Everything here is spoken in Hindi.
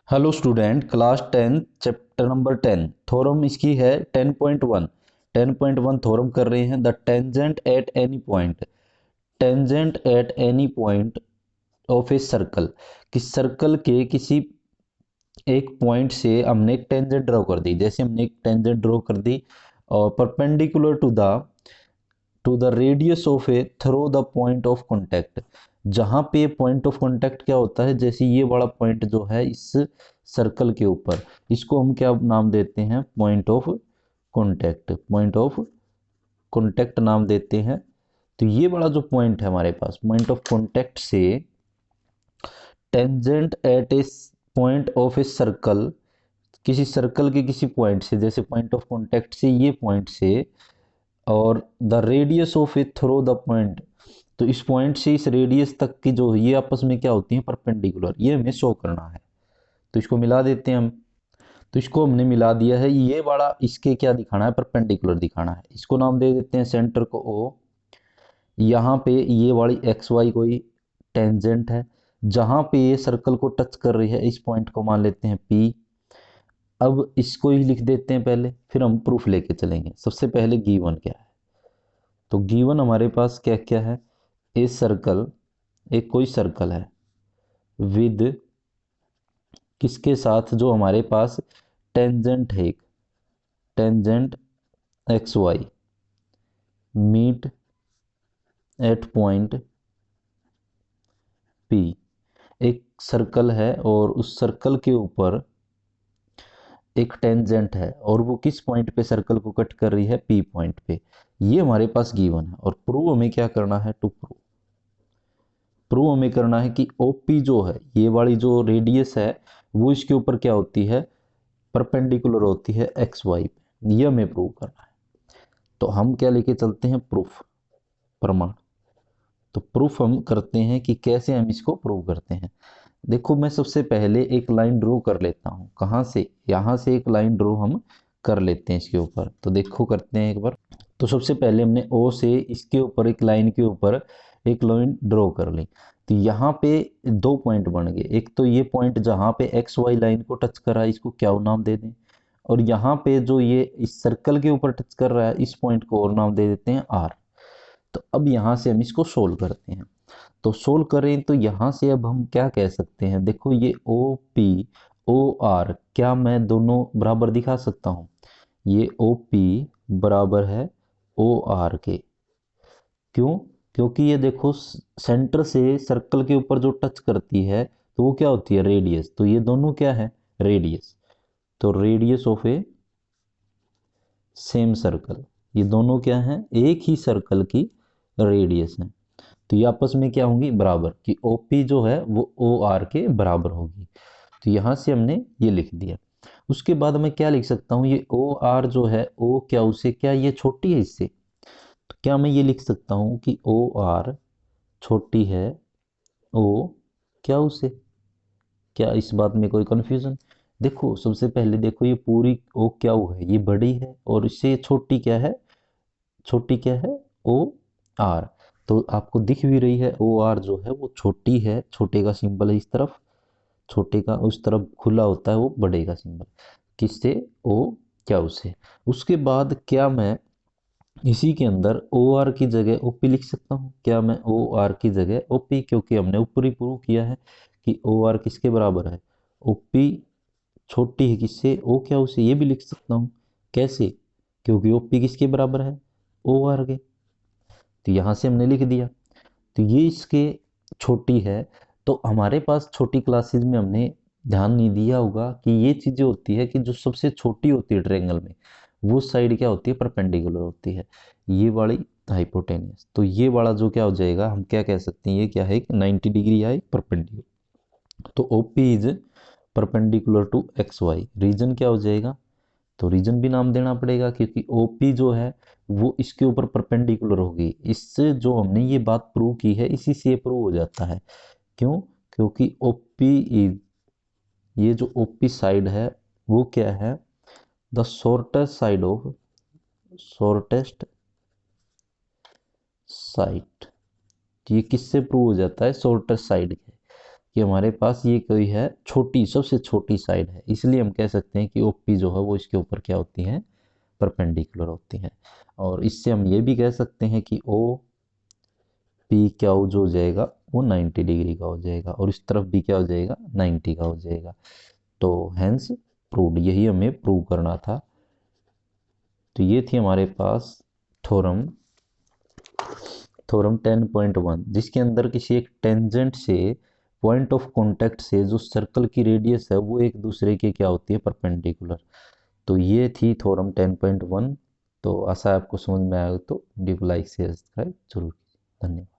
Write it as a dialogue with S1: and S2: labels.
S1: Hello student, class 10 chapter number 10 theorem इसकी है 10.1। 10.1 थ्योरम कर रहे हैं। The tangent at any point, tangent at any point of a circle. किस सर्कल के किसी एक पॉइंट से हमने एक टेंजेंट ड्रॉ कर दी। जैसे हमने एक टेंजेंट ड्रॉ कर दी और perpendicular to the radius of a through the point of contact. जहां पे पॉइंट ऑफ कॉन्टैक्ट क्या होता है, जैसे ये वाला पॉइंट जो है इस सर्कल के ऊपर, इसको हम क्या नाम देते हैं? Point of contact. Point of contact नाम देते हैं। तो ये वाला जो पॉइंट है हमारे पास, पॉइंट ऑफ कॉन्टैक्ट से tangent at A point of a circle, किसी सर्कल के किसी पॉइंट से, जैसे पॉइंट ऑफ कॉन्टैक्ट से ये पॉइंट से, और the radius of a through the point, तो इस पॉइंट से इस रेडियस तक की जो ये आपस में क्या होती है? परपेंडिकुलर। ये हमें शो करना है, तो इसको मिला देते हैं हम। तो इसको हमने मिला दिया है। ये वाला इसके क्या दिखाना है? परपेंडिकुलर दिखाना है। इसको नाम दे देते हैं सेंटर को ओ। यहाँ पे ये वाली एक्स वाई कोई टेंजेंट है, जहां पे ये सर्कल को टच कर रही है, इस पॉइंट को मान लेते हैं पी। अब इसको ही लिख देते हैं पहले, फिर हम प्रूफ लेके चलेंगे। सबसे पहले गिवन क्या है? तो गिवन हमारे पास क्या क्या है? ए सर्कल, एक कोई सर्कल है विद, किसके साथ? जो हमारे पास टेंजेंट है, एक tangent X Y meet at point P. एक सर्कल है और उस सर्कल के ऊपर एक टेंजेंट है, और वो किस पॉइंट पे सर्कल को कट कर रही है? पी पॉइंट पे। ये हमारे पास गिवन है। और प्रूव हमें क्या करना है? टू प्रूव, प्रूव हमें करना है कि ओपी जो है, ये वाली जो रेडियस है, वो इसके ऊपर क्या होती है? परपेंडिकुलर होती है एक्स वाई पे। ये हमें प्रूव करना है। तो हम क्या लेके चलते हैं? प्रूफ, प्रमाण। तो प्रूफ हम करते हैं कि कैसे हम इसको प्रूव करते हैं। देखो, मैं सबसे पहले एक लाइन ड्रॉ कर लेता हूं। कहां से? यहां से एक लाइन ड्रॉ हम कर लेते हैं इसके ऊपर। तो देखो करते हैं एक बार। तो सबसे पहले हमने ओ से इसके ऊपर एक लाइन के ऊपर एक लाइन ड्रॉ कर ली। तो यहाँ पे दो पॉइंट बन गए। एक तो ये पॉइंट जहाँ पे एक्स वाई लाइन को टच कर रहा है, इसको क्या नाम दे दें। और यहाँ पे जो ये इस सर्कल के ऊपर टच कर रहा है, इस पॉइंट को और नाम दे देते हैं आर। तो अब यहाँ से हम इसको सोल्व करते हैं। तो सोल्व करें तो यहाँ से अब हम क्या कह सकते हैं? देखो, ये ओ पी ओ आर, क्या मैं दोनों बराबर दिखा सकता हूँ? ये ओ पी बराबर है ओ आर के। क्यों? क्योंकि ये देखो, सेंटर से सर्कल के ऊपर जो टच करती है, तो वो क्या होती है? रेडियस। तो ये दोनों क्या है? रेडियस। तो radius of A same circle, ये दोनों क्या है? एक ही सर्कल की रेडियस है। तो ये आपस में क्या होंगी? बराबर। कि OP जो है वो OR के बराबर होगी। तो यहां से हमने ये लिख दिया। उसके बाद मैं क्या लिख सकता हूँ? ये OR जो है, O क्या उसे, क्या ये छोटी है इससे? तो क्या मैं ये लिख सकता हूँ कि OR छोटी है O क्या उसे? क्या इस बात में कोई कंफ्यूजन? देखो, सबसे पहले देखो, ये पूरी O क्या है? ये बड़ी है, और इससे छोटी क्या है? छोटी क्या है? O R. तो आपको दिख भी रही है, ओ आर जो है वो छोटी है। छोटे का सिंबल है इस तरफ, छोटे का उस तरफ खुला होता है वो बड़े का सिंबल। किससे? ओ क्या उसे? उसके बाद क्या मैं इसी के अंदर ओ आर की जगह ओपी लिख सकता हूँ? क्या मैं ओ आर की जगह ओपी, क्योंकि हमने ऊपर ही प्रूव किया है कि ओ आर किसके बराबर है? ओपी छोटी है किससे? ओ क्या उसे? ये भी लिख सकता हूँ। कैसे? क्योंकि ओपी किसके बराबर है? ओ आर के। तो यहाँ से हमने लिख दिया। तो ये इसके छोटी है। तो हमारे पास छोटी क्लासेज में हमने ध्यान नहीं दिया होगा कि ये चीजें होती है कि जो सबसे छोटी होती है ट्रायंगल में, वो साइड क्या होती है? परपेंडिकुलर होती है। ये वाली हाइपोटेनियस। तो ये वाला जो क्या हो जाएगा, हम क्या कह सकते हैं? ये क्या है? 90 डिग्री है परपेंडिकुलर। तो OP is perpendicular to X Y. Reason क्या हो जाएगा? तो रीजन भी नाम देना पड़ेगा, क्योंकि ओपी जो है वो इसके ऊपर परपेंडिकुलर होगी। इससे जो हमने ये बात प्रूव की है, इसी से ये प्रूव हो जाता है। क्यों? क्योंकि ओपी इज, ये जो ओपी साइड है वो क्या है? The shortest side of, shortest side. ये किससे प्रूव हो जाता है? शॉर्टेस्ट साइड के। कि हमारे पास ये कोई है छोटी, सबसे छोटी साइड है, इसलिए हम कह सकते हैं कि ओपी जो है वो इसके ऊपर क्या होती है, परपेंडिकुलर होती है। और इससे हम ये भी कह सकते हैं कि ओ पी क्या जो हो जाएगा वो 90 डिग्री का हो जाएगा, और इस तरफ भी क्या हो जाएगा, 90 का हो जाएगा। तो हेंस प्रूव्ड, यही हमें प्रूव करना था। तो ये थी हमारे पास थ्योरम थ्योरम 10.1, जिसके अंदर किसी एक टेंजेंट से, पॉइंट ऑफ कांटेक्ट से जो सर्कल की रेडियस है वो एक दूसरे के क्या होती है, परपेंडिकुलर। तो ये थी थ्योरम 10.1। तो आशा है आपको समझ में आएगा, तो वीडियो को लाइक शेयर सब्सक्राइब जरूर कीजिए। धन्यवाद।